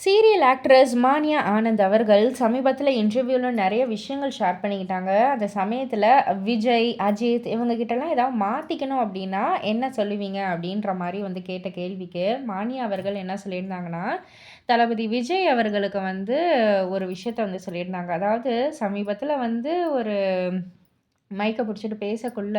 Serial actress mania Anand அவர்கள் சமீபத்தில இன்டர்வியூல நெறைய விஷயங்கள் ஷேர் பண்ணிக்கிட்டாங்க. அந்த சமயத்தில விஜய், அஜித் இவங்க கிட்டலாம் ஏதாவது மாத்திக்கணும் அப்டின்னா என்ன சொல்லுவீங்க? அப்டின்ற மாரி வந்து கேட்ட கேள்விக்கு, மானியா அவர்கள் என்ன சொல்லியிருந்தாங்கன்னா, தளபதி விஜய் அவர்களுக்கு வந்து ஒரு விஷயத்த வந்து சொல்லியிருந்தாங்க. அதாவது சமீபத்தில வந்து ஒரு மைக்க புடிச்சுட்டு பேசக்குள்ள,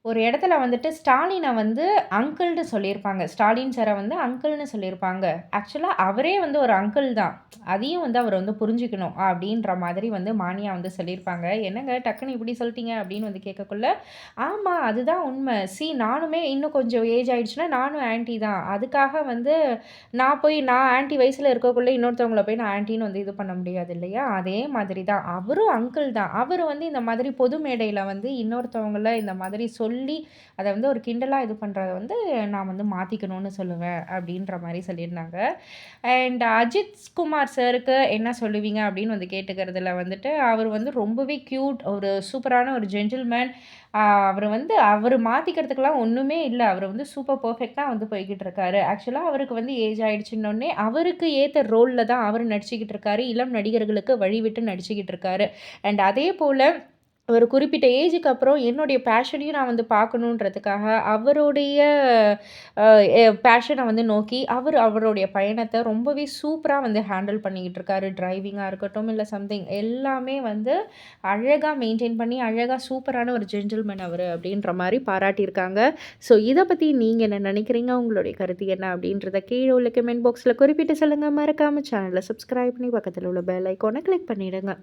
ஒரு இடத்துல வந்துட்டு ஸ்டாலின வந்து அங்கிள்ன்னு சொல்லியிருப்பாங்க. ஸ்டாலின் சார வந்து அங்கிள்ன்னு சொல்லியிருப்பாங்க. ஆக்சுவலா அவரே வந்து ஒரு அங்கிள் தான். அதையும் வந்து அவர் வந்து புரிஞ்சுக்கணும் அப்டின்ற மாதிரி வந்து மானியா வந்து சொல்லியிருப்பாங்க. "என்னங்க டக்குனு இப்டி சொல்ட்டீங்க?" அப்டின்னு வந்து கேட்கக்குள்ள, "ஆமா அதுதான் உண்ம. நானுமே இன்னும் கொஞ்சம் ஏஜ் ஆயிடுச்சுன்னா நானும் ஆன்டி தான். அதுக்காக வந்து நான் ஆன்டி வயசுல இருக்கக்குள்ள இன்னொருத்தவங்கள போய் நான் ஆன்டின்னு வந்து இது பண்ண முடியாது இல்லையா? அதே மாதிரி தான். அவரும் அங்கிள் தான். அவரு வந்து இந்த மாதிரி பொது மேடையில வந்து இன்னொருத்தவங்கள இந்த மாதிரி சொல்லி, அத வந்து ஒரு கிண்டலா இது பண்றத வந்து நான் வந்து மாத்திக்கணும்னு சொல்லுவேன். அப்டின்ற மாரி சொல்லியிருந்தாங்க. அண்ட் அஜித் குமார் சாருக்கு என்ன சொல்லுவீங்க? அப்டின்னு வந்து கேட்டுக்கிறதுல வந்துட்டு, அவரு வந்து ரொம்பவே கியூட், ஒரு சூப்பரான ஒரு ஜென்டில்மேன். அவரு மாத்திக்கிறதுக்குலாம் ஒண்ணுமே இல்ல. அவரு வந்து சூப்பர் பெர்ஃபெக்ட்டா வந்து போய்க்கிட்டு இருக்காரு. ஆக்சுவலா அவருக்கு வந்து ஏஜ் ஆயிடுச்சுன்னோனே, அவருக்கு ஏத்த ரோல்ல தான் அவரு நடிச்சுக்கிட்டு இருக்காரு. இளம் நடிகர்களுக்கு வழிவிட்டு நடிச்சுக்கிட்டு இருக்காரு. அண்ட் அதேபோல ஒரு குறிப்பிட்ட ஏஜுக்கு அப்புறம் என்னுடைய பேஷனையும் நான் வந்து பார்க்கணுன்றதுக்காக, அவருடைய அ எ பேஷன வந்து நோக்கி அவருடைய பயணத்த ரொம்பவே சூப்பரா வந்து ஹேண்டில் பண்ணிக்கிட்டு இருக்காரு. டிரைவிங்கா இருக்கட்டும், இல்ல சம்திங் எல்லாமே வந்து அழகா மெயின்டெயின் பண்ணி, அழகா சூப்பரான ஒரு ஜென்டில்மேன் அவரு அப்டின்ற மாரி பாராட்டியிருக்காங்க. ஸோ இத பத்தி நீங்க என்ன நெனைக்கிறீங்க? உங்களுடைய கருத்து என்ன? அப்டின்றத கீழ உள்ள கமெண்ட் பாக்ஸ்ல குறிப்பிட்டு சொல்லுங்க. மறக்காம சேனல சப்ஸ்கிரைப் பண்ணி பக்கத்துல உள்ள பெல் ஐகான கிளிக் பண்ணிடுங்க.